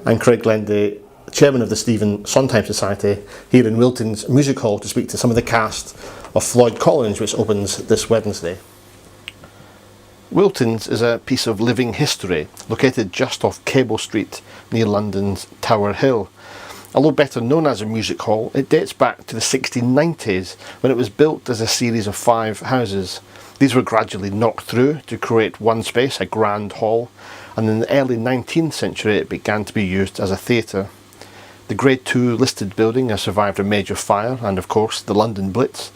I'm Craig Glenday, chairman of the Stephen Sondheim Society, here in Wilton's Music Hall to speak to some of the cast of Floyd Collins, which opens this Wednesday. Wilton's is a piece of living history located just off Cable Street near London's Tower Hill. Although better known as a music hall, it dates back to the 1690s when it was built as a series of 5 houses. These were gradually knocked through to create one space, a grand hall, and in the early 19th century it began to be used as a theatre. The Grade 2 listed building has survived a major fire and of course the London Blitz,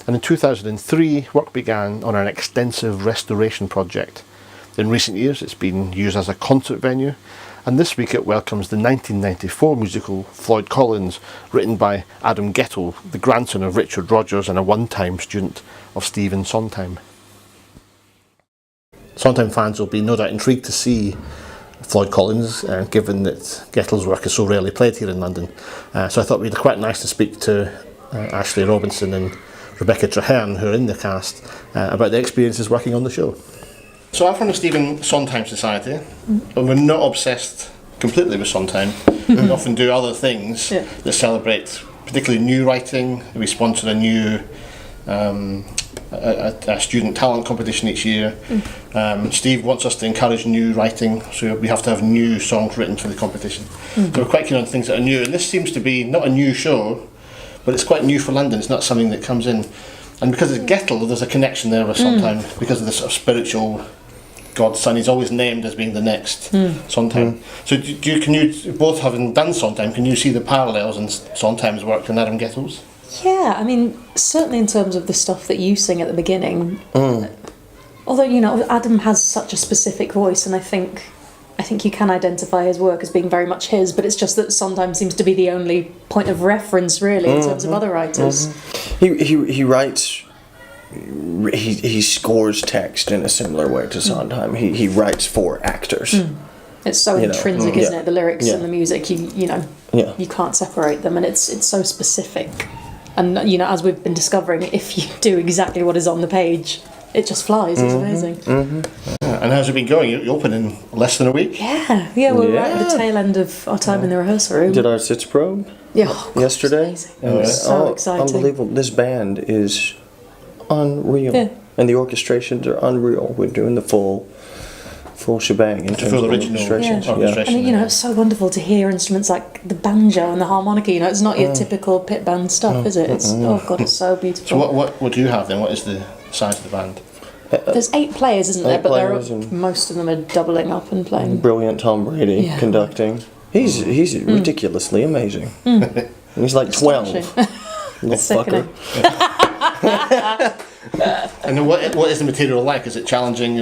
and in 2003 work began on an extensive restoration project. In recent years it's been used as a concert venue, and this week it welcomes the 1994 musical Floyd Collins, written by Adam Guettel, the grandson of Richard Rodgers and a one-time student of Stephen Sondheim. Sondheim fans will be no doubt intrigued to see Floyd Collins, given that Guettel's work is so rarely played here in London. So I thought it would be quite nice to speak to Ashley Robinson and Rebecca Trehearn, who are in the cast, about their experiences working on the show. So I'm from the Stephen Sondheim Society, and we're not obsessed completely with Sondheim. We often do other things that celebrate particularly new writing. We sponsor a new a student talent competition each year. Steve wants us to encourage new writing, so we have to have new songs written for the competition. So we're quite keen on things that are new, and this seems to be not a new show, but it's quite new for London. It's not something that comes in, and because it's Guettel, there's a connection there with Sondheim because of the sort of spiritual godson. He's always named as being the next Sondheim. So can you both, having done Sondheim, can you see the parallels in Sondheim's work and Adam Guettel's? Yeah, I mean, certainly in terms of the stuff that you sing at the beginning. Although, you know, Adam has such a specific voice, and I think you can identify his work as being very much his, but it's just that Sondheim seems to be the only point of reference, really, in terms of other writers. He writes... He scores text in a similar way to Sondheim. He writes for actors. It's so intrinsic, isn't it? The lyrics and the music, you can't separate them, and it's so specific. And you know, as we've been discovering, if you do exactly what is on the page, it just flies. It's amazing. And how's it been going? You open in less than a week? Yeah, we're right at the tail end of our time in the rehearsal room. Did our sits probe yesterday. It was so exciting. Unbelievable. This band is unreal, and the orchestrations are unreal. We're doing the full shebang in terms of orchestrations. And you know, it's so wonderful to hear instruments like the banjo and the harmonica. You know, it's not your typical pit band stuff, is it? It's it's so beautiful. So what do you have then? What is the size of the band? There's 8 players, isn't there? But most of them are doubling up and playing. Brilliant Tom Brady conducting. He's ridiculously amazing. He's like 12. Little fucker. And what is the material like? Is it challenging?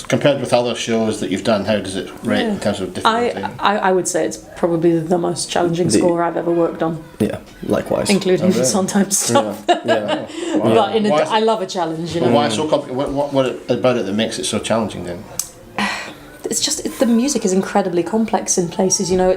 Compared with other shows that you've done, how does it rate in terms of difficulty? I would say it's probably the most challenging score I've ever worked on. Yeah, likewise. Including the Sondheim stuff. Wow. But I love a challenge, you know. Why so complicated? What about it that makes it so challenging then? It's just the music is incredibly complex in places. You know,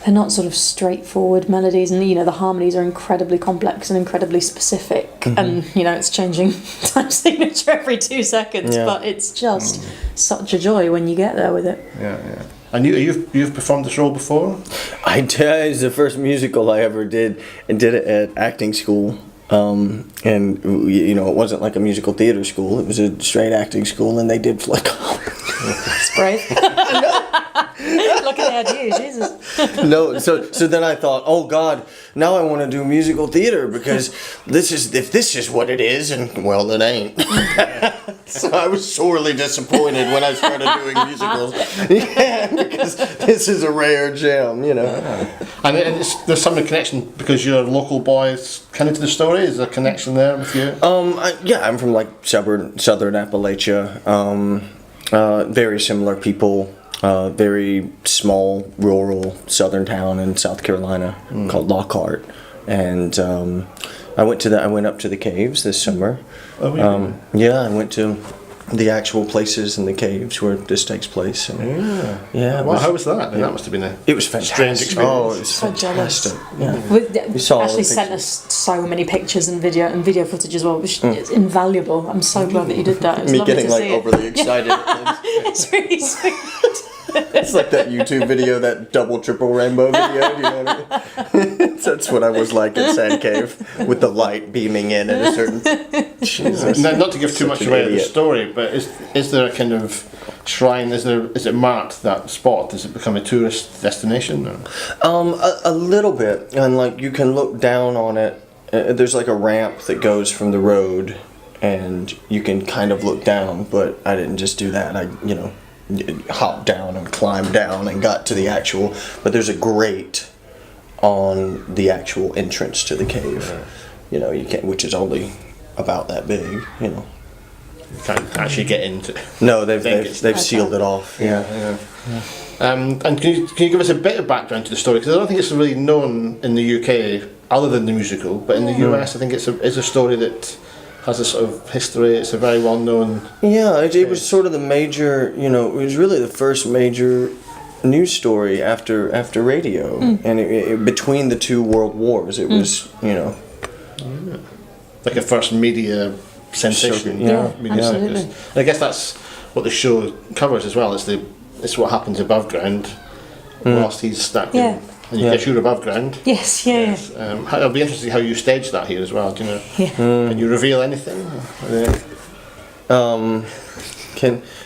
they're not sort of straightforward melodies, and you know the harmonies are incredibly complex and incredibly specific, and you know it's changing time signature every 2 seconds, but it's just such a joy when you get there with it. Yeah. And you've performed this role before? I did. It's the first musical I ever did, and did it at acting school. And you know, it wasn't like a musical theatre school; it was a straight acting school, and they did Floyd Collins. It's brave. Look at you, Jesus. No, so then I thought, oh God, now I want to do musical theatre because if this is what it is, and well, it ain't. So I was sorely disappointed when I started doing musicals. Because this is a rare gem, you know. And there's some connection because you're a local boy, kind of to the story. Is there a connection there with you? I'm from like southern Appalachia. Very similar people. Very small rural southern town in South Carolina called Lockhart, and I went up to the caves this summer. Oh, yeah. I went to the actual places in the caves where this takes place. And how was that? That must have been it was fantastic. Strange experience. Oh, it was so fantastic. Ashley sent us so many pictures and video footage as well, which is invaluable. I'm so glad that you did that. It's me lovely getting to see overly excited. It's really sweet. It's like that YouTube video, that double, triple rainbow video. Do you know what I mean? That's what I was like at Sand Cave, with the light beaming in at a certain... Jesus. Now, not to give too much Such an away of the idiot. story, but is there a kind of shrine? Is it marked, that spot? Does it become a tourist destination? Or? A little bit, and like you can look down on it. There's like a ramp that goes from the road, and you can kind of look down. But I didn't just do that. I hopped down and climbed down and got to the actual. But there's a grate on the actual entrance to the cave. You know, you can't, which is only about that big. You know. You can't actually get into. No, they've sealed it off. Yeah. And can you give us a bit of background to the story? Because I don't think it's really known in the UK other than the musical, but in the US I think it's a story that has a sort of history. It's a very well known. Yeah, it was sort of the major. You know, it was really the first major news story after radio, and it, between the two world wars, it was like a first media sensation. Media absolutely. circus. And I guess that's what the show covers as well. It's what happens above ground whilst he's stuck in. And you guess you're above ground. Yes, yes. It'll be interesting how you stage that here as well. Do you know? Yeah. Can you reveal anything? I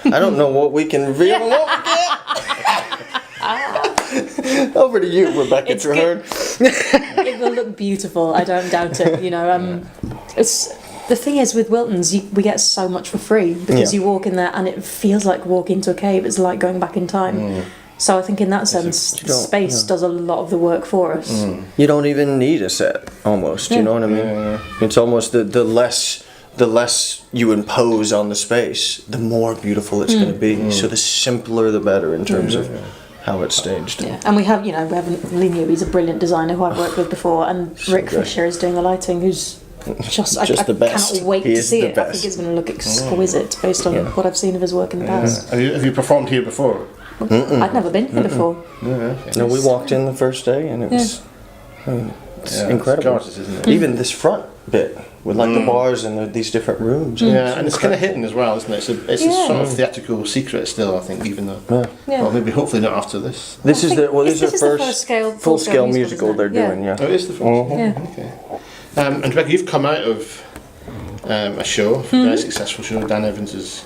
don't know what we can reveal and what we can't. Over to you, Rebecca Trehearn. It will look beautiful, I don't doubt it. You know, it's the thing is with Wilton's, we get so much for free because you walk in there and it feels like walking into a cave. It's like going back in time. So I think in that sense, space does a lot of the work for us. You don't even need a set, almost. You know what I mean? It's almost the less you impose on the space, the more beautiful it's going to be. So the simpler, the better in terms of how it's staged. Yeah, and we have Lee New, he's a brilliant designer who I've worked with before, and Rick Fisher is doing the lighting, who's just I the best. cannot wait to see it. I think it's going to look exquisite based on what I've seen of his work in the past. Have you performed here before? I'd never been here before. No, we walked in the first day and it was it's incredible. It's gorgeous, isn't it? Even this front bit with like the bars and these different rooms. Yeah, and it's kind of hidden as well, isn't it? It's a sort of theatrical secret still, I think, even though. Well, maybe hopefully not after this. This is the first full-scale musical they're doing. Yeah. Oh, it is the first. Okay. And Rebecca, you've come out of a show, a very successful show, Dan Evans's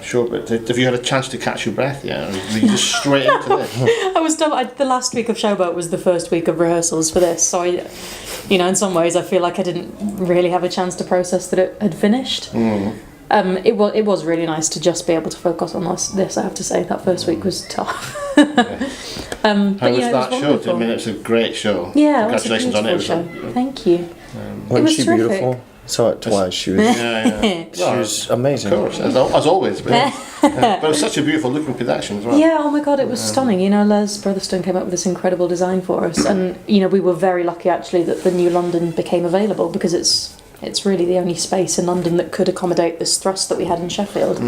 show, but have you had a chance to catch your breath yet? Or were you just straight into this? I was done. The last week of Showboat was the first week of rehearsals for this, so in some ways I feel like I didn't really have a chance to process that it had finished. It was really nice to just be able to focus on this. I have to say that first week was tough. How was that show? I mean, it's a great show. Yeah, congratulations on it. Show. Thank you. Wasn't she terrific. beautiful? Saw it twice. She was. She was amazing. Of course, as always. But it was such a beautiful looking production as well. Yeah, oh my god, it was stunning. Les Brotherstone came up with this incredible design for us, and we were very lucky actually that the New London became available because it's really the only space in London that could accommodate this thrust that we had in Sheffield.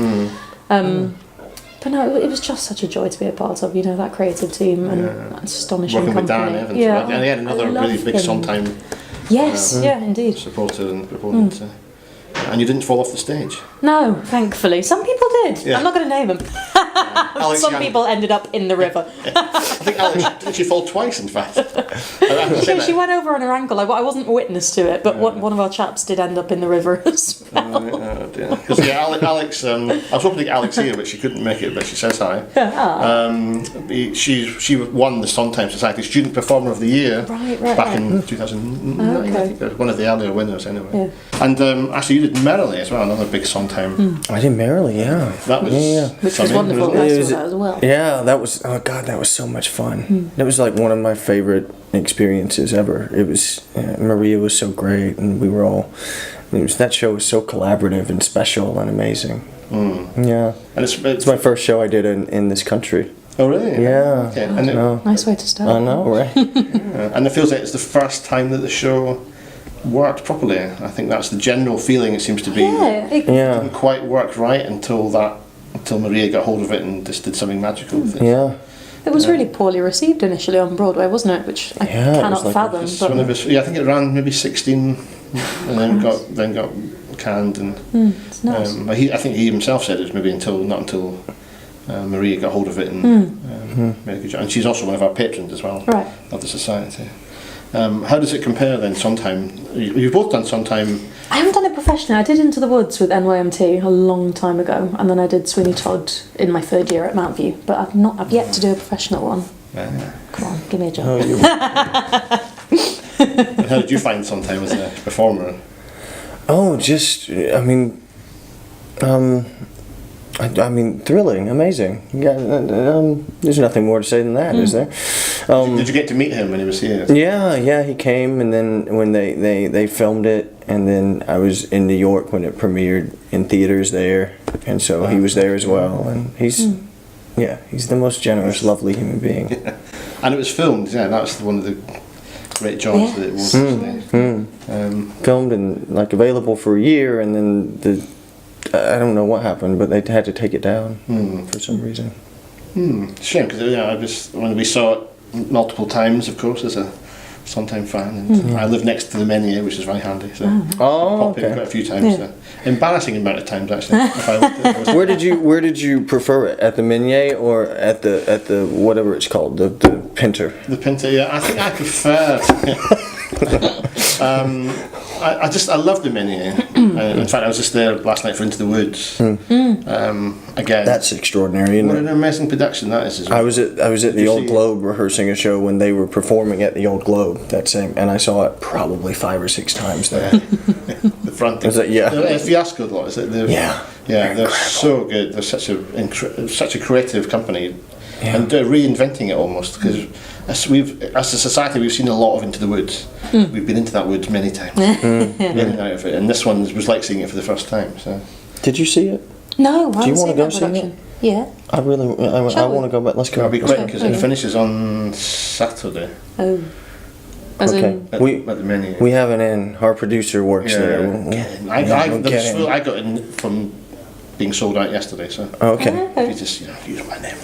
But no, it was just such a joy to be a part of. That creative team and that astonishing working company. with Dan Evans, right? And he had another really big Sondheim. Yes, indeed. Supporter and proponent. And you didn't fall off the stage. No, thankfully. Some people did. Yeah. I'm not going to name them. Some people ended up in the river. I think Alex, didn't she fall twice, in fact? She went over on her ankle. I wasn't witness to it, but one of our chaps did end up in the river as well. Because Alex, I was hoping to get Alex here, but she couldn't make it, but she says hi. She won the Sondheim Society Student Performer of the Year back in 2009. I think one of the earlier winners anyway. Yeah. And actually you did Merrily as well, another big Sondheim. I did Merrily, yeah. That was which was wonderful. I saw that as well. Yeah, that was that was so much fun. It was like one of my favorite experiences ever. It was Maria was so great, and we were all. That show was so collaborative and special and amazing. Yeah, and it's my first show I did in this country. Oh really? Yeah. Okay. Nice way to start. I know, right? And it feels like it's the first time that the show worked properly. I think that's the general feeling. It seems to be. It didn't quite work right until Maria got hold of it and just did something magical with it. Yeah. It was really poorly received initially on Broadway, wasn't it? Which I cannot fathom. But I think it ran maybe 16, and then got canned. And it's nice. I think he himself said it was maybe not until Maria got hold of it and made a good job. And she's also one of our patrons as well of the society. How does it compare then, Sondheim? You've both done Sondheim. I haven't done it professionally. I did Into the Woods with NYMT a long time ago, and then I did Sweeney Todd in my 3rd year at Mount View. But I've yet to do a professional one. Come on, give me a job. And how did you find Sondheim as a performer? Oh, just I mean, thrilling, amazing. Yeah, there's nothing more to say than that, is there? Did you get to meet him when he was here? Yeah, he came, and then when they filmed it, and then I was in New York when it premiered in theaters there, and so he was there as well, and he's the most generous, lovely human being. Yeah. And it was filmed, that was one of the great jobs that it was. Filmed and available for a year, and then I don't know what happened, but they had to take it down for some reason. Shame, because when we saw it multiple times, of course, as a Sondheim fan, and I live next to the Menier, which is very handy, so popped in quite a few times. So. Embarrassing amount of times, actually. If I where did you prefer it, at the Menier or at the whatever it's called, the Pinter? The Pinter, yeah. I think I prefer. I love the Menier. In fact, I was just there last night for Into the Woods. Again, that's extraordinary. Isn't what it? an amazing production that is. I was at the Old Globe rehearsing a show when they were performing at the Old Globe and I saw it probably 5 or 6 times there. The front. Is it? Yeah. The Fiasco lot, is it? Yeah. They're so good. They're such a creative company, and they're reinventing it almost because. As a society, we've seen a lot of Into the Woods. We've been into that woods many times, in and out of it. And this one was like seeing it for the first time. So, did you see it? No. Do you want to go see it? Yeah. I want to go back. Let's go. I'll be quick because it finishes on Saturday. Oh. Okay. At the Menu. We have an in. Our producer works there. I got in from being sold out yesterday. So. Okay. You just use my name.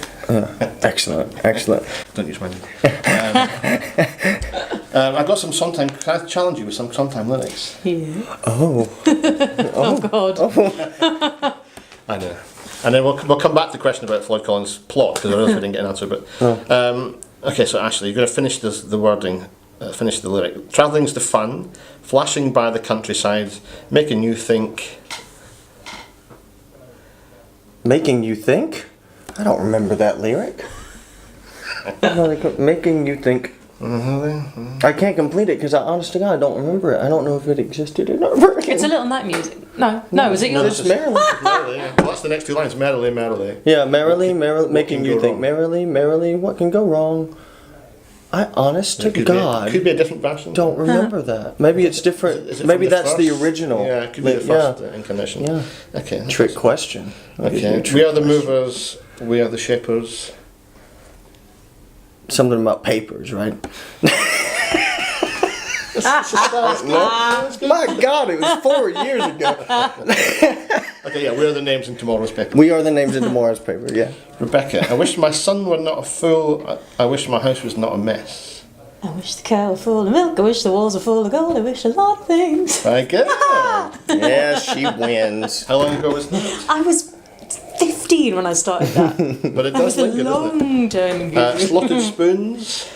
Excellent. Don't use my name. I got some Sondheim. Can I challenge you with some Sondheim lyrics? Yeah. Oh. Oh God. I know. And then we'll come back to the question about Floyd Collins' plot because I realised we didn't get an answer. But okay, so Ashley, you're going to finish the wording. Finish the lyric. Travelling's the fun, flashing by the countryside, making you think. Making you think? I don't remember that lyric. Making you think. I can't complete it because honest to God, I don't remember it. I don't know if it existed or not. It's a little night music. No, is it? No, it's merrily. Merrily, yeah. Well, that's the next 2 lines. Merrily. Yeah, merrily, making you think. Merrily, what can go wrong? Honest to God, could be a different version. Don't remember that. Maybe it's different. Is it Maybe that's first? the original. Yeah, it could be the first incarnation. Yeah. Okay. Trick question. Okay. We are the movers. We are the shapers. Something about papers, right? My God, it was 4 years ago. Okay, yeah, we are the names in tomorrow's paper. We are the names in tomorrow's paper, yeah. Rebecca, I wish my son were not a fool. I wish my house was not a mess. I wish the cow were full of milk. I wish the walls were full of gold. I wish a lot of things. Very good. Yeah, she wins. How long ago was that? I was 15 when I started that. But it That was does a linger, doesn't long time ago. it? Slotted spoons.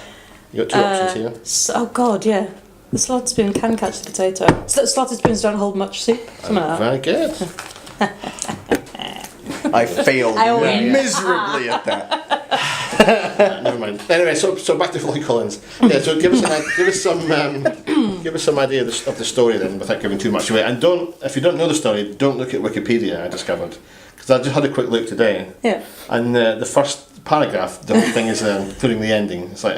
You got 2 options here. Oh God, yeah. The slotted spoon can catch the potato. Slotted spoons don't hold much soup. Something like that. Very good. I failed I win. miserably at that. Never mind. Anyway, so back to Floyd Collins. Yeah, so give us some idea of the story then, without giving too much away. And if you don't know the story, don't look at Wikipedia. I discovered because I just had a quick look today. Yeah. And the first paragraph, the whole thing is putting the ending. It's like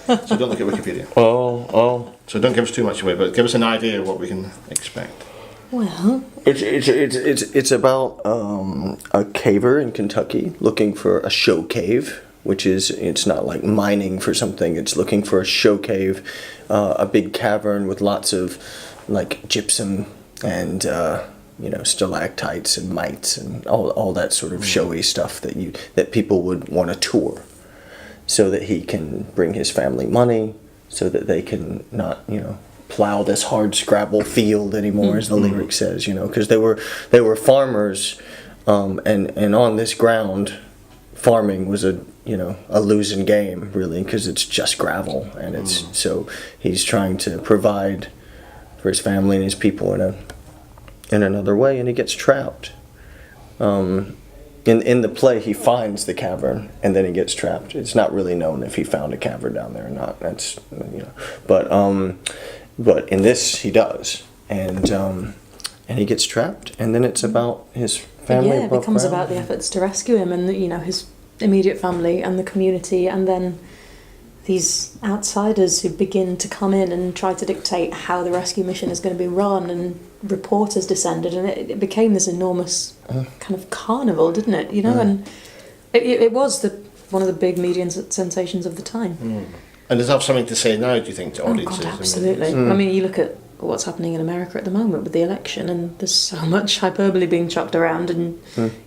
So don't look at Wikipedia. Oh. So don't give us too much away, but give us an idea of what we can expect. Well, It's about a caver in Kentucky looking for a show cave, which is, it's not like mining for something. It's looking for a show cave, a big cavern with lots of like gypsum and stalactites and mites and all that sort of showy stuff that people would want to tour, so that he can bring his family money, so that they can not plow this hard scrabble field anymore, as the lyric says, because they were farmers, and on this ground farming was a losing game, really, because it's just gravel, and it's so he's trying to provide for his family and his people in another way, and he gets trapped. In the play, he finds the cavern, and then he gets trapped. It's not really known if he found a cavern down there or not. That's but in this he does, and he gets trapped, and then it's about his family. Yeah, it becomes about the efforts to rescue him, and his immediate family and the community, and then these outsiders who begin to come in and try to dictate how the rescue mission is going to be run, and reporters descended, and it became this enormous kind of carnival, didn't it? And it was one of the big media sensations of the time. And does that have something to say now, do you think, to Oh audiences? God, absolutely. I mean, you look at what's happening in America at the moment with the election, and there's so much hyperbole being chucked around, and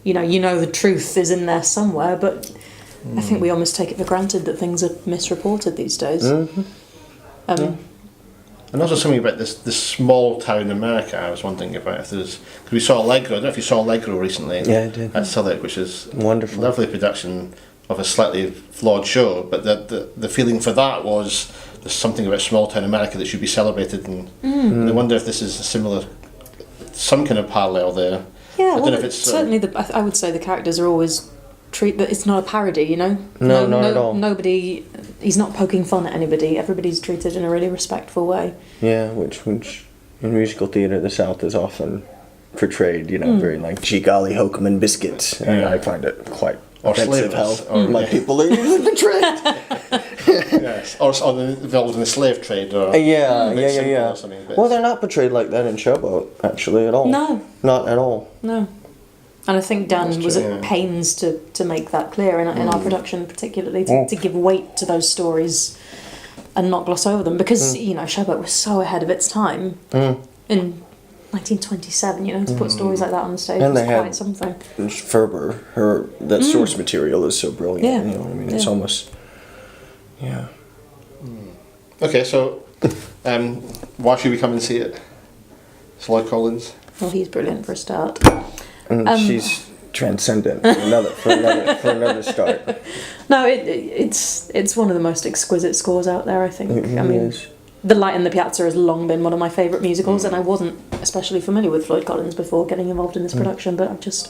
you know the truth is in there somewhere, but I think we almost take it for granted that things are misreported these days. And also something about this small town America. I was wondering about if there's, because we saw Allegro. I don't know if you saw Allegro recently. Yeah, I did. At Southwark, which is wonderful, lovely production of a slightly flawed show. But the feeling for that was there's something about small town America that should be celebrated, and I wonder if this is a similar, some kind of parallel there. Yeah, I don't well, know if it's certainly I would say the characters are always that it's not a parody, No, not at all. Nobody, he's not poking fun at anybody. Everybody's treated in a really respectful way. Yeah, which in musical theatre, the South is often portrayed, very like, gee golly, hokum and biscuits, and I find it quite offensive how people are usually portrayed. Yes, or involved in the slave trade, or yeah. or something, but Well, they're not portrayed like that in Showboat, actually, at all. No, not at all. No. And I think Dan was true, at pains to make that clear in our production, particularly to give weight to those stories and not gloss over them, because Showboat was so ahead of its time in 1927. To put stories like that on the stage And was they had quite something. Ferber, that source material is so brilliant. Yeah. You know what I mean? It's almost, yeah. Okay, so why should we come and see it? Floyd Collins. Well, he's brilliant for a start. And she's transcendent for another start. No, it's one of the most exquisite scores out there, I think. It really I mean, is. The Light in the Piazza has long been one of my favourite musicals, and I wasn't especially familiar with Floyd Collins before getting involved in this production, but I've just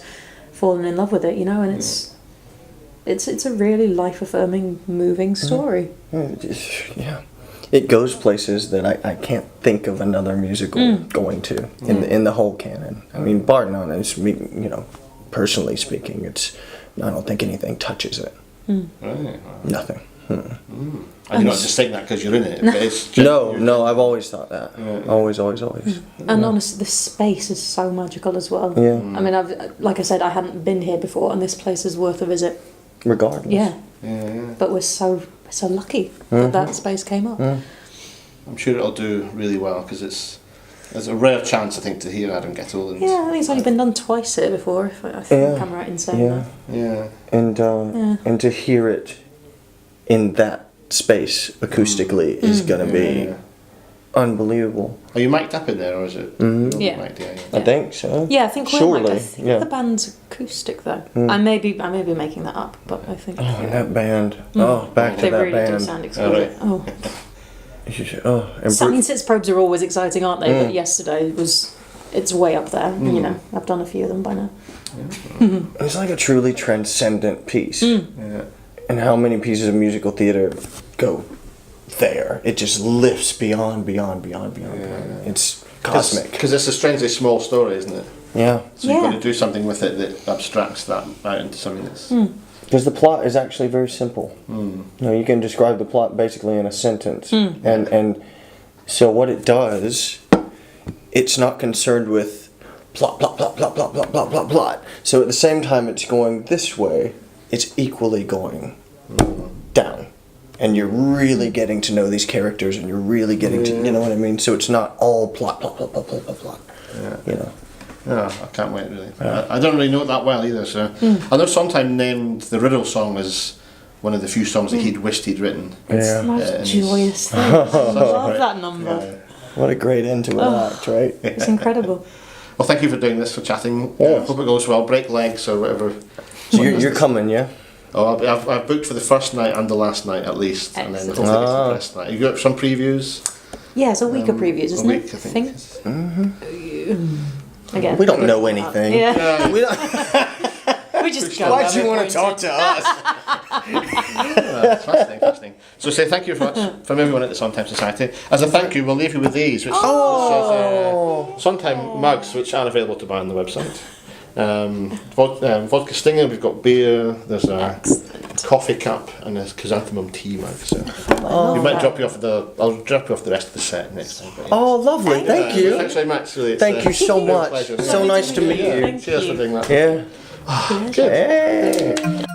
fallen in love with it, and it's a really life-affirming, moving story. Yeah. It goes places that I can't think of another musical going to in the whole canon. I mean, bar none is, personally speaking, I don't think anything touches it. Right. Nothing. And you're not just saying that because you're in it. But it's No, I've always thought that. Always. And honestly, the space is so magical as well. Yeah. I mean, like I said, I hadn't been here before, and this place is worth a visit. Regardless. Yeah. Yeah. But we're so lucky that space came up. I'm sure it'll do really well, because there's a rare chance, I think, to hear Adam Guettel. And Yeah, I think it's only been done twice here before, if I think I'm right in saying that. Yeah. And to hear it in that space acoustically is going to be unbelievable. Are you mic'd up in there, or is it? Yeah. Mic'd, yeah. I think so. Yeah, I think we're Surely, I think the band's acoustic though. I may be making that up, but I think. Oh, that band. Oh, back to They that really band. do sound exquisite. Oh, And I mean, Sits Probes are always exciting, aren't they? But yesterday it's way up there. I've done a few of them by now. it's like a truly transcendent piece. Yeah. And how many pieces of musical theatre go there? It just lifts beyond. It's cosmic. Because it's a strangely small story, isn't it? Yeah. So you've got to do something with it that abstracts that out into something that's... Because the plot is actually very simple. You can describe the plot basically in a sentence. And so what it does, it's not concerned with plot. So at the same time it's going this way, it's equally going down. And you're really getting to know these characters, and you're really getting to, you know what I mean? So it's not all plot. Yeah. Yeah, I can't wait, really. I don't really know it that well either, so... I know Sondheim named the Riddle song as one of the few songs that he'd wished he'd written. It's the most joyous thing. I love that number. Yeah. What a great end to an act, right? It's incredible. Well, thank you for doing this, for chatting. Yeah. Hope it goes well. Break legs or whatever. So you're coming, yeah? Oh, I've booked for the first night and the last night at least, and then hopefully get to the rest night. You got some previews? Yeah, it's a week of previews, isn't week, it? I think. Again, We don't know anything. Yeah, We don't, we just go. why do you want to talk to us? Fascinating. So say thank you very much from everyone at the Sondheim Society. As a thank you, we'll leave you with these, which says Sondheim mugs, which are available to buy on the website. Vodka Stinger, we've got beer, there's a coffee cup, and there's chrysanthemum tea mug. So we might drop you off I'll drop you off the rest of the set next time. Oh, lovely. Thank you. Thanks very much. Really, Thank you so much. pleasure. So nice to meet you. Thank Cheers you. for doing that. Yeah. Good. Hey.